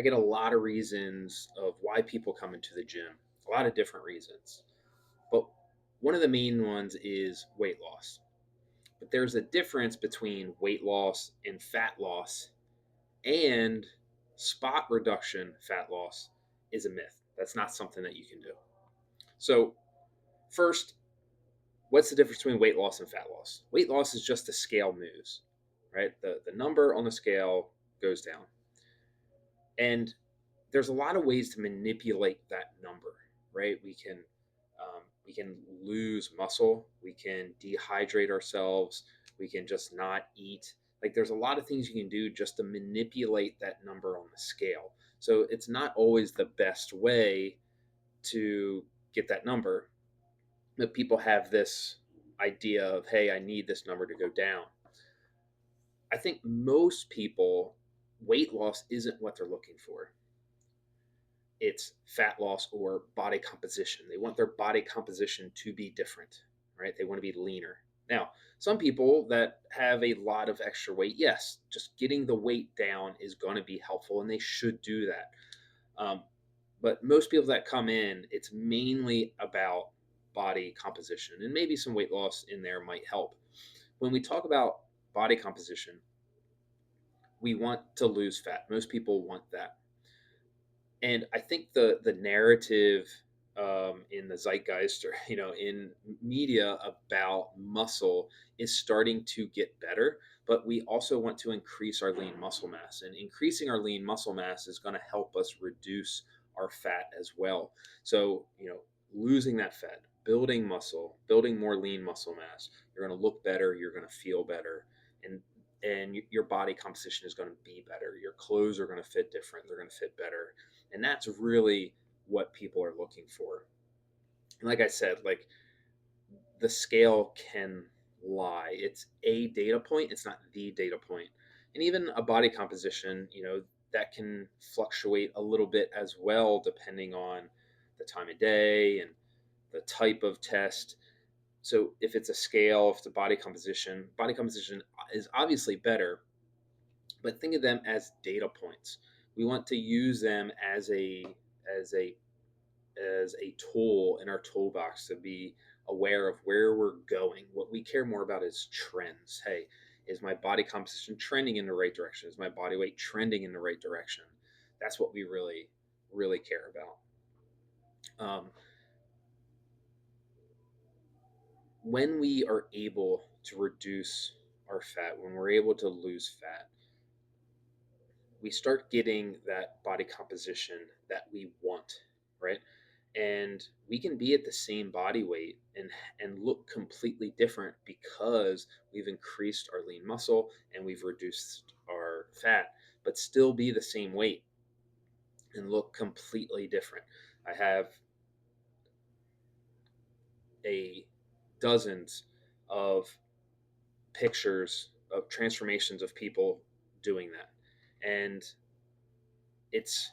I get a lot of reasons of why people come into the gym, a lot of different reasons. But one of the main ones is weight loss. But there's a difference between weight loss and fat loss, and spot reduction fat loss is a myth. That's not something that you can do. So, first, what's the difference between weight loss and fat loss? Weight loss is just the scale moves, right? The number on the scale goes down. And there's a lot of ways to manipulate that number, right? We can lose muscle, we can dehydrate ourselves, we can just not eat. Like there's a lot of things you can do just to manipulate that number on the scale. So it's not always the best way to get that number. But people have this idea of, hey, I need this number to go down. I think most people, weight loss isn't what they're looking for. It's fat loss or body composition. They want their body composition to be different, right? They want to be leaner. Now, some people that have a lot of extra weight, yes, just getting the weight down is going to be helpful, and they should do that. Um, but most people that come in, it's mainly about body composition, and maybe some weight loss in there might help. When we talk about body composition, we want to lose fat. Most people want that. And I think the narrative in the zeitgeist, or in media about muscle, is starting to get better. But we also want to increase our lean muscle mass, and increasing our lean muscle mass is going to help us reduce our fat as well. So losing that fat, building muscle, building more lean muscle mass, you're going to look better, you're going to feel better, and your body composition is going to be better. Your clothes are going to fit different, they're going to fit better, and that's really what people are looking for. And like I said, like, the scale can lie. It's a data point, it's not the data point. And even a body composition, that can fluctuate a little bit as well, depending on the time of day and the type of test. So if it's a scale, if it's a body composition is obviously better, but think of them as data points. We want to use them as a as a tool in our toolbox to be aware of where we're going. What we care more about is trends. Hey, is my body composition trending in the right direction? Is my body weight trending in the right direction? That's what we really care about. Um, when we are able to reduce our fat, when we're able to lose fat, we start getting that body composition that we want, right? And we can be at the same body weight and look completely different because we've increased our lean muscle and we've reduced our fat, but still be the same weight and look completely different. I have a dozens of pictures of transformations of people doing that. And it's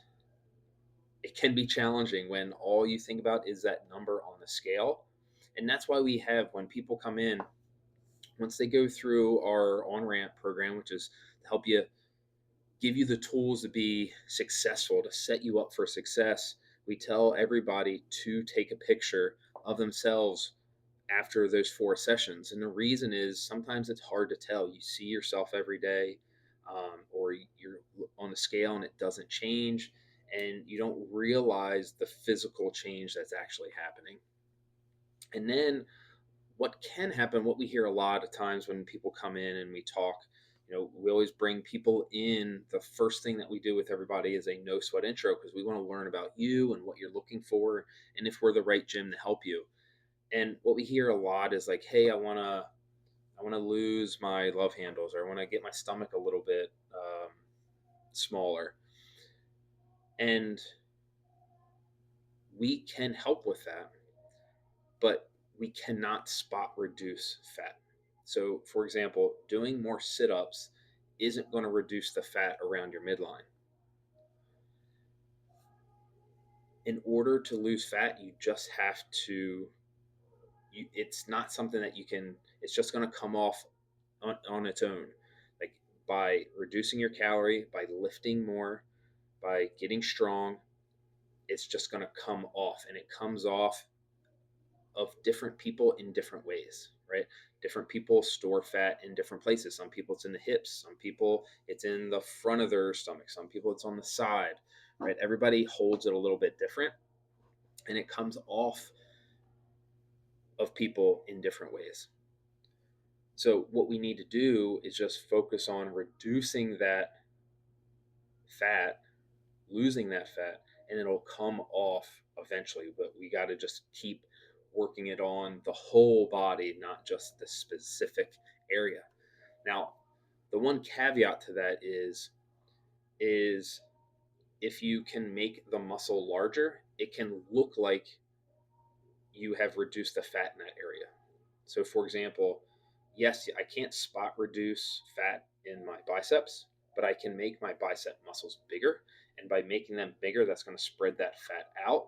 it can be challenging when all you think about is that number on the scale. And that's why we have, when people come in, once they go through our on ramp program, which is to help you, give you the tools to be successful, to set you up for success, we tell everybody to take a picture of themselves after those 4 sessions. And the reason is sometimes it's hard to tell. You see yourself every day, or you're on the scale and it doesn't change, and you don't realize the physical change that's actually happening. And then what can happen, what we hear a lot of times when people come in and we talk, we always bring people in. The first thing that we do with everybody is a no sweat intro, because we want to learn about you and what you're looking for, and if we're the right gym to help you. And what we hear a lot is like, hey, I want to lose my love handles, or I want to get my stomach a little bit smaller. And we can help with that, but we cannot spot reduce fat. So, for example, doing more sit ups isn't going to reduce the fat around your midline. In order to lose fat, you just have to, it's not something that you can, it's just going to come off on its own. Like, by reducing your calorie, by lifting more, by getting strong, it's just going to come off, and it comes off of different people in different ways, right? Different people store fat in different places. Some people it's in the hips, some people it's in the front of their stomach, some people it's on the side, right? Everybody holds it a little bit different, and it comes off of people in different ways. So what we need to do is just focus on reducing that fat, losing that fat, and it'll come off eventually. But we got to just keep working it on the whole body, not just the specific area. Now, the one caveat to that is if you can make the muscle larger, it can look like you have reduced the fat in that area. So, for example, yes, I can't spot reduce fat in my biceps, but I can make my bicep muscles bigger. And by making them bigger, that's going to spread that fat out.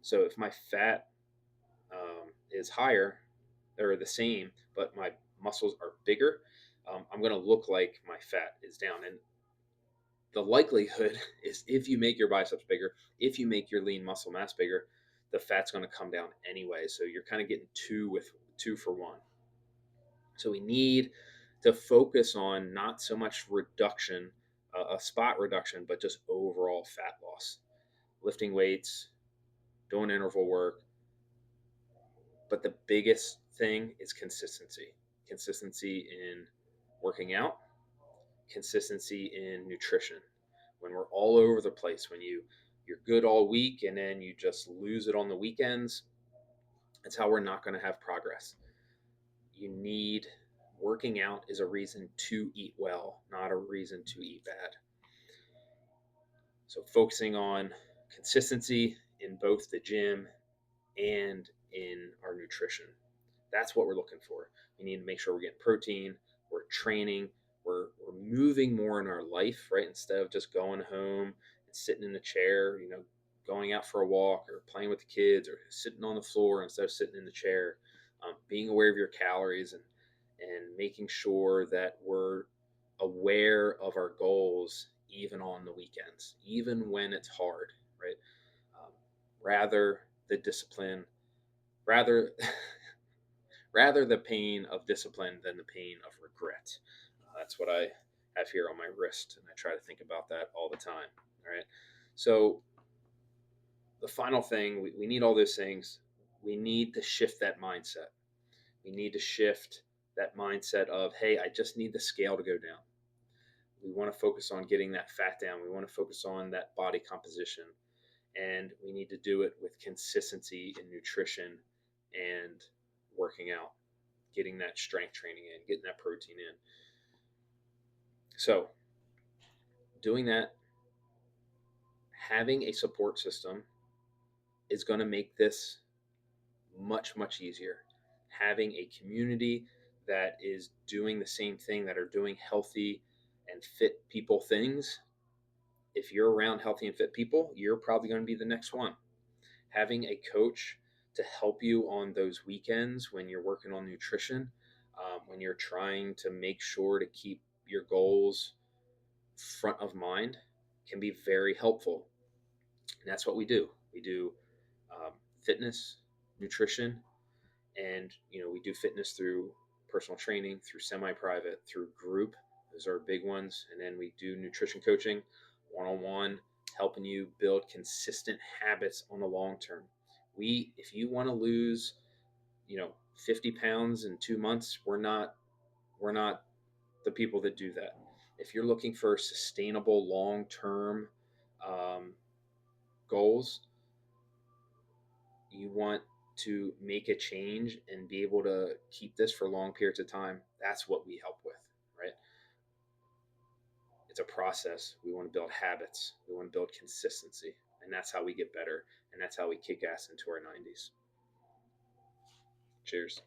So, if my fat is higher or the same, but my muscles are bigger, I'm going to look like my fat is down. And the likelihood is if you make your biceps bigger, if you make your lean muscle mass bigger, the fat's going to come down anyway. So you're kind of getting two for one. So we need to focus on not so much reduction, a spot reduction, but just overall fat loss. Lifting weights, doing interval work. But the biggest thing is consistency. Consistency in working out, consistency in nutrition. When we're all over the place, when you're good all week and then you just lose it on the weekends, that's how we're not going to have progress. You need Working out is a reason to eat well, not a reason to eat bad. So focusing on consistency in both the gym and in our nutrition. That's what we're looking for. We need to make sure we're getting protein, we're training, we're moving more in our life, right? Instead of just going home and sitting in the chair, going out for a walk or playing with the kids or sitting on the floor instead of sitting in the chair. Being aware of your calories and making sure that we're aware of our goals even on the weekends, even when it's hard, right? Um, rather the discipline, rather rather the pain of discipline than the pain of regret. That's what I have here on my wrist, and I try to think about that all the time. All right. So the final thing, we need all those things. We need to shift that mindset. We need to shift that mindset of, hey, I just need the scale to go down. We want to focus on getting that fat down. We want to focus on that body composition. And we need to do it with consistency in nutrition and working out, getting that strength training in, getting that protein in. So, doing that, having a support system is going to make this much, much easier. Having a community that is doing the same thing, that are doing healthy and fit people things. If you're around healthy and fit people, you're probably going to be the next one. Having a coach to help you on those weekends when you're working on nutrition, when you're trying to make sure to keep your goals front of mind, can be very helpful. And that's what we do. We do fitness, nutrition, and we do fitness through personal training, through semi-private, through group. Those are big ones. And then we do nutrition coaching, one-on-one, helping you build consistent habits on the long term. If you want to lose 50 pounds in 2 months, we're not the people that do that. If you're looking for sustainable long-term um, goals, you want to make a change and be able to keep this for long periods of time, that's what we help with, right? It's a process. We want to build habits, we want to build consistency, and that's how we get better, and that's how we kick ass into our 90s. Cheers.